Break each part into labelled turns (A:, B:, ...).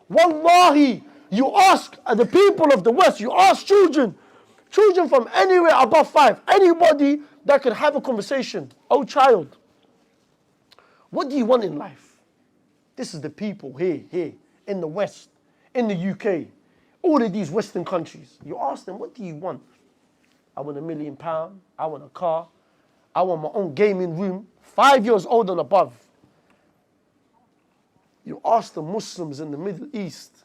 A: Wallahi, you ask the people of the West, you ask children from anywhere above 5, anybody that could have a conversation. Oh child, what do you want in life? This is the people here, in the West, in the UK, all of these Western countries. You ask them, what do you want? I want £1 million, I want a car, I want my own gaming room, 5 years old and above. You ask the Muslims in the Middle East,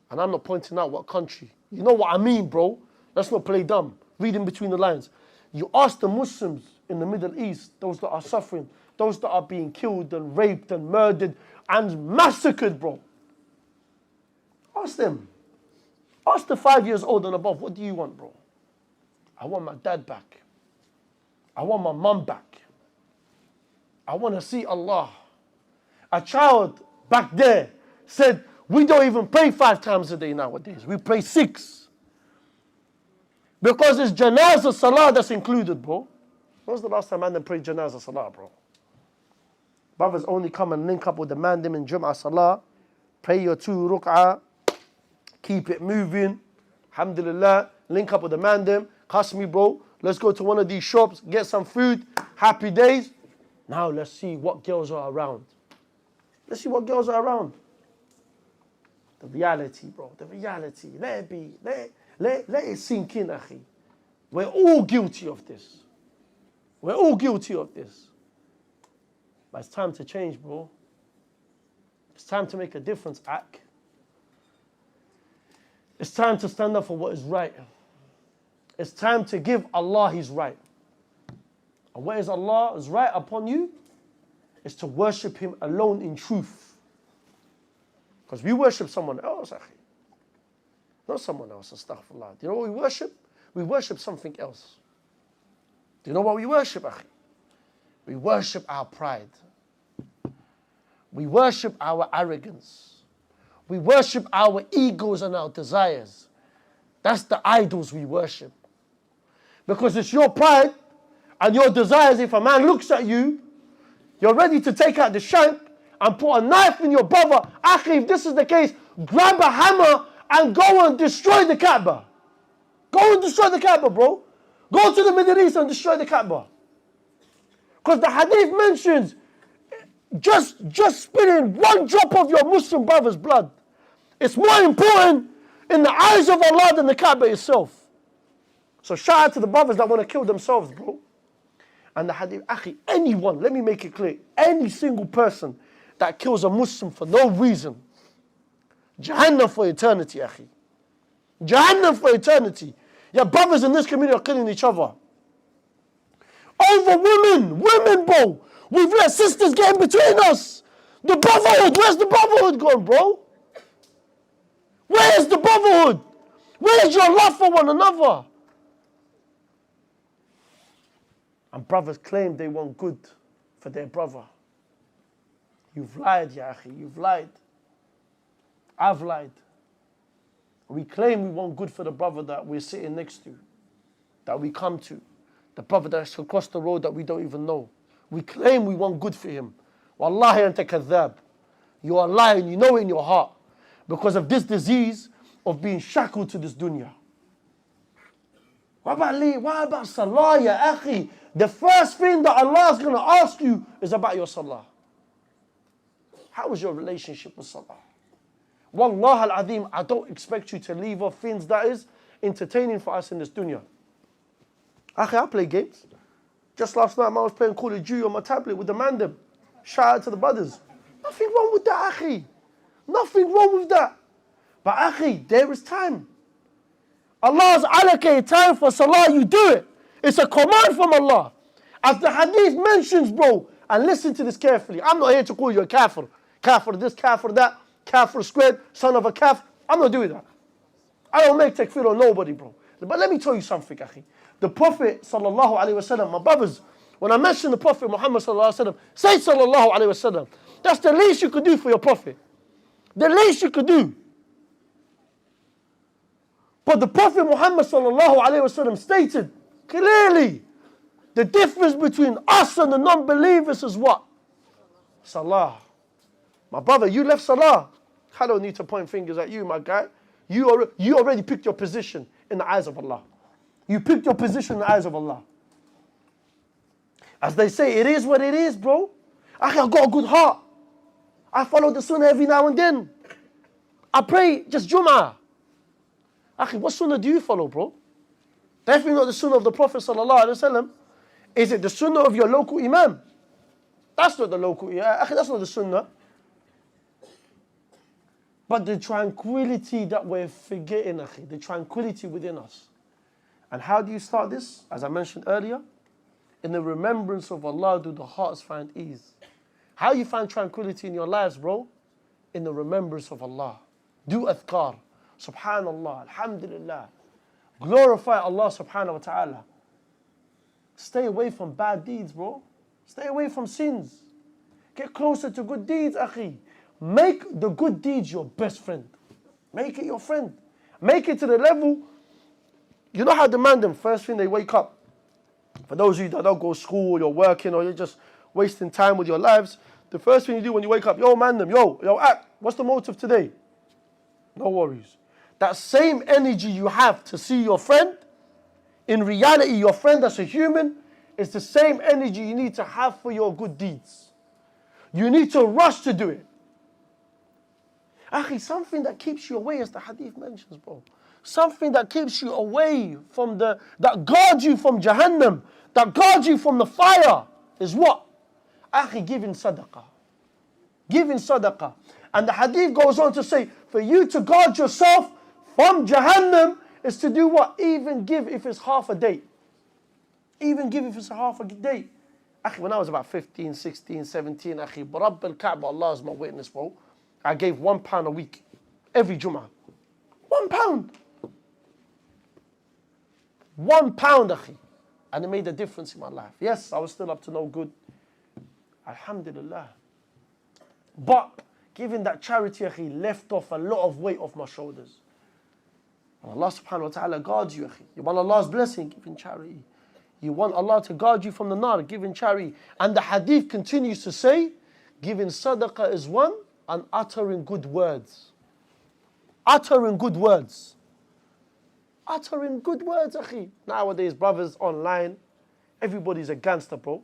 A: and I'm not pointing out what country. You know what I mean, bro. Let's not play dumb. Reading between the lines. You ask the Muslims in the Middle East, those that are suffering, those that are being killed and raped and murdered and massacred, bro. Ask them. Ask the 5 years old and above, what do you want, bro? I want my dad back. I want my mum back. I want to see Allah. A child back there said, we don't even pray 5 times a day nowadays. We pray 6. Because it's janazah salah that's included, bro. When was the last time man prayed janazah salah, bro? Brothers only come and link up with the man in Jum'ah salah. Pray your 2 ruk'ah. Keep it moving. Alhamdulillah. Link up with the man. Cuss me, bro. Let's go to one of these shops. Get some food. Happy days. Now let's see what girls are around. Let's see what girls are around. The reality, bro. The reality. Let it be. Let it sink in, akhi. We're all guilty of this. We're all guilty of this. But it's time to change, bro. It's time to make a difference, Ak. It's time to stand up for what is right. It's time to give Allah His right. And what is Allah's right upon you? Is to worship Him alone in truth. Because we worship someone else, akhi. Not someone else, astaghfirullah. Do you know what we worship? We worship something else. Do you know what we worship, akhi? We worship our pride. We worship our arrogance. We worship our egos and our desires. That's the idols we worship. Because it's your pride and your desires. If a man looks at you, you're ready to take out the shank and put a knife in your brother. Akhi, if this is the case, grab a hammer and go and destroy the Kaaba. Go and destroy the Kaaba, bro. Go to the Middle East and destroy the Kaaba. Because the hadith mentions just spilling 1 drop of your Muslim brother's blood. It's more important in the eyes of Allah than the Kaaba itself. So shout out to the brothers that want to kill themselves, bro. And the hadith, akhi, anyone, let me make it clear, any single person that kills a Muslim for no reason, Jahannam for eternity, akhi. Jahannam for eternity. Your brothers in this community are killing each other. Over women, bro. We've let sisters get in between us. The brotherhood, where's the brotherhood gone, bro? Where's the brotherhood? Where's your love for one another? And brothers claim they want good for their brother. You've lied, ya akhi, you've lied. I've lied. We claim we want good for the brother that we're sitting next to, that we come to, the brother that's across the road that we don't even know. We claim we want good for him. Wallahi anta kadhab. You are lying, you know it in your heart, because of this disease of being shackled to this dunya. What about salah, ya akhi? The first thing that Allah is going to ask you is about your salah. How is your relationship with salah? Wallah al-azim, I don't expect you to leave off things that is entertaining for us in this dunya. Akhi, I play games. Just last night, I was playing Call of Duty on my tablet with the mandem. Shout out to the brothers. Nothing wrong with that, akhi. Nothing wrong with that. But akhi, there is time. Allah has allocated time for salah, you do it. It's a command from Allah. As the hadith mentions, bro, and listen to this carefully. I'm not here to call you a kafir. Kafir this, kafir that, kafir squared, son of a kafir. I'm not doing that. I don't make takfir on nobody, bro. But let me tell you something, akhi. The Prophet sallallahu alaihi wasallam, my brothers, when I mention the Prophet Muhammad sallallahu alaihi wasallam, say sallallahu alaihi wasallam. That's the least you could do for your Prophet. The least you could do. But the Prophet Muhammad sallallahu alaihi wasallam stated clearly the difference between us and the non-believers is what? Salah. My brother, you left salah. I don't need to point fingers at you, my guy. You already picked your position in the eyes of Allah. You picked your position in the eyes of Allah. As they say, it is what it is, bro. I've got a good heart. I follow the sunnah every now and then. I pray just Jum'ah. What sunnah do you follow, bro? Definitely not the sunnah of the Prophet sallallahu alaihi wasallam. Is it the sunnah of your local imam? That's not the local imam. That's not the sunnah. But the tranquility that we're forgetting, the tranquility within us. And how do you start this? As I mentioned earlier, in the remembrance of Allah do the hearts find ease. How you find tranquility in your lives, bro? In the remembrance of Allah. Do adhkar. Subhanallah, alhamdulillah. Glorify Allah subhanahu wa ta'ala. Stay away from bad deeds, bro. Stay away from sins. Get closer to good deeds, akhi. Make the good deeds your best friend. Make it your friend. Make it to the level, you know how to demand them first thing they wake up. For those of you that don't go to school, you're working, or you're just wasting time with your lives, the first thing you do when you wake up, yo, man them, yo, act. What's the motive today? No worries. That same energy you have to see your friend, in reality, your friend that's a human, is the same energy you need to have for your good deeds. You need to rush to do it. Akhi, something that keeps you away, as the hadith mentions, bro. Something that keeps you away from that guards you from Jahannam, that guards you from the fire, is what? Akhi, giving sadaqah. Giving sadaqah. And the hadith goes on to say, for you to guard yourself from Jahannam is to do what? Even give if it's half a day. Even give if it's half a day. Akhi, when I was about 15, 16, 17, akhi, Rabb al-Kaaba, Allah is my witness, bro. I gave £1 a week. Every Jummah. £1. £1, akhi. And it made a difference in my life. Yes, I was still up to no good. Alhamdulillah. But giving that charity, akhi, left off a lot of weight off my shoulders. And Allah subhanahu wa ta'ala guards you, akhi. You want Allah's blessing, giving charity. You want Allah to guard you from the nar, giving charity. And the hadith continues to say, giving sadaqah is one, and uttering good words. Uttering good words. Uttering good words, akhi. Nowadays, brothers online, everybody's a gangster, bro.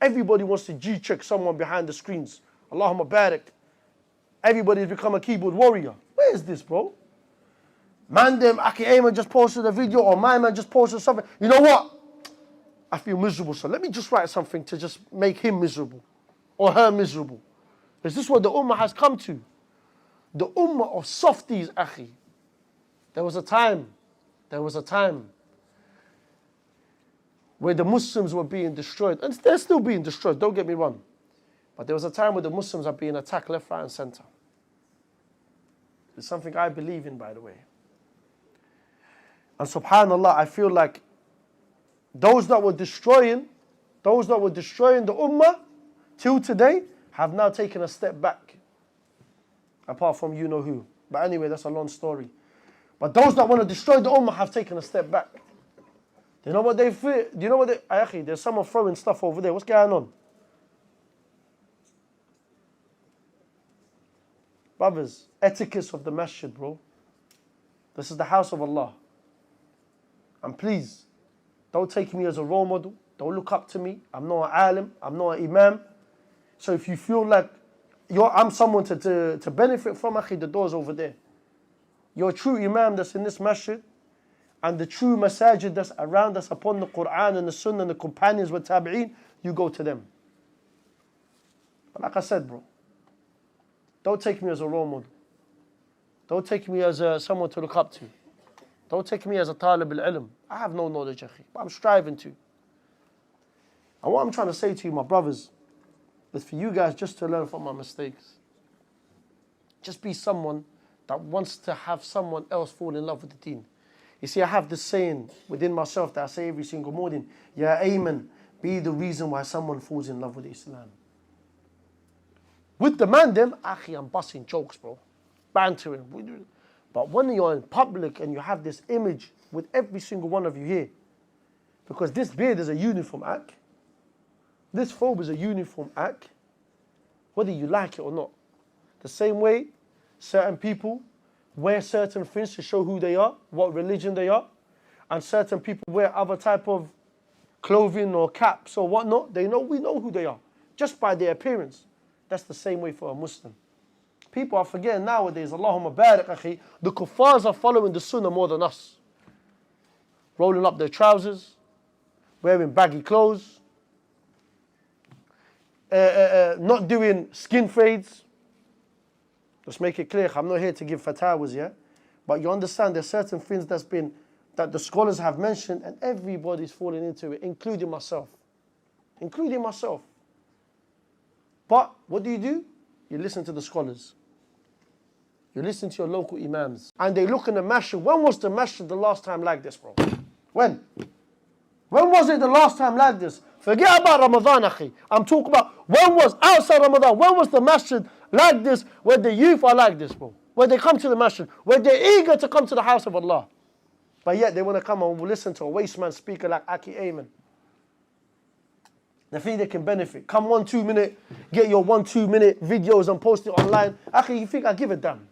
A: Everybody wants to G-check someone behind the screens. Allahumma barik. Everybody's become a keyboard warrior. Where is this, bro? Man, them, Akhiayman just posted a video, or my man just posted something. You know what? I feel miserable, so let me just write something to just make him miserable. Or her miserable. Is this what the ummah has come to? The ummah of softies, akhi. There was a time where the Muslims were being destroyed. And they're still being destroyed, don't get me wrong. But there was a time where the Muslims are being attacked left, right, and center. It's something I believe in, by the way. And subhanAllah, I feel like those that were destroying the ummah till today have now taken a step back. Apart from you know who. But anyway, that's a long story. But those that want to destroy the ummah have taken a step back. Do you know what they fear? Do you know what they... Akhi, there's someone throwing stuff over there. What's going on? Brothers, etiquette of the masjid, bro. This is the house of Allah. And please, don't take me as a role model. Don't look up to me. I'm not an alim. I'm not an imam. So if you feel like I'm someone to benefit from, akhi, the door's over there. You're a true imam that's in this masjid, and the true masajid that's around us upon the Quran and the Sunnah and the companions with tabi'een, you go to them. But like I said, bro, don't take me as a role model. Don't take me as someone to look up to. Don't take me as a talib al-ilm. I have no knowledge, akhi, but I'm striving to. And what I'm trying to say to you, my brothers, is for you guys just to learn from my mistakes. Just be someone that wants to have someone else fall in love with the deen. You see, I have this saying within myself that I say every single morning, Ya Ayman, be the reason why someone falls in love with Islam. With the man, them, akhi, I'm busting jokes, bro. Bantering. But when you're in public and you have this image with every single one of you here, because this beard is a uniform act, this phobe is a uniform act, whether you like it or not. The same way certain people wear certain things to show who they are, what religion they are, and certain people wear other type of clothing or caps or whatnot. We know who they are, just by their appearance. That's the same way for a Muslim. People are forgetting nowadays, Allahumma barik akhi, the kuffars are following the sunnah more than us. Rolling up their trousers, wearing baggy clothes, not doing skin fades. Let's make it clear, I'm not here to give fatwas, yeah? But you understand there's certain things that the scholars have mentioned and everybody's falling into it, including myself. Including myself. But what do? You listen to the scholars. You listen to your local imams. And they look in the masjid. When was the masjid the last time like this, bro? When? When was it the last time like this? Forget about Ramadan, akhi. I'm talking about when was outside Ramadan. When was the masjid like this, where the youth are like this, bro? Where they come to the masjid, where they're eager to come to the house of Allah. But yet they want to come and listen to a waste man speaker like Akhiayman. They think they can benefit. Come 1-2 minute, get your 1-2 minute videos and post it online. Akhi, you think I give a damn?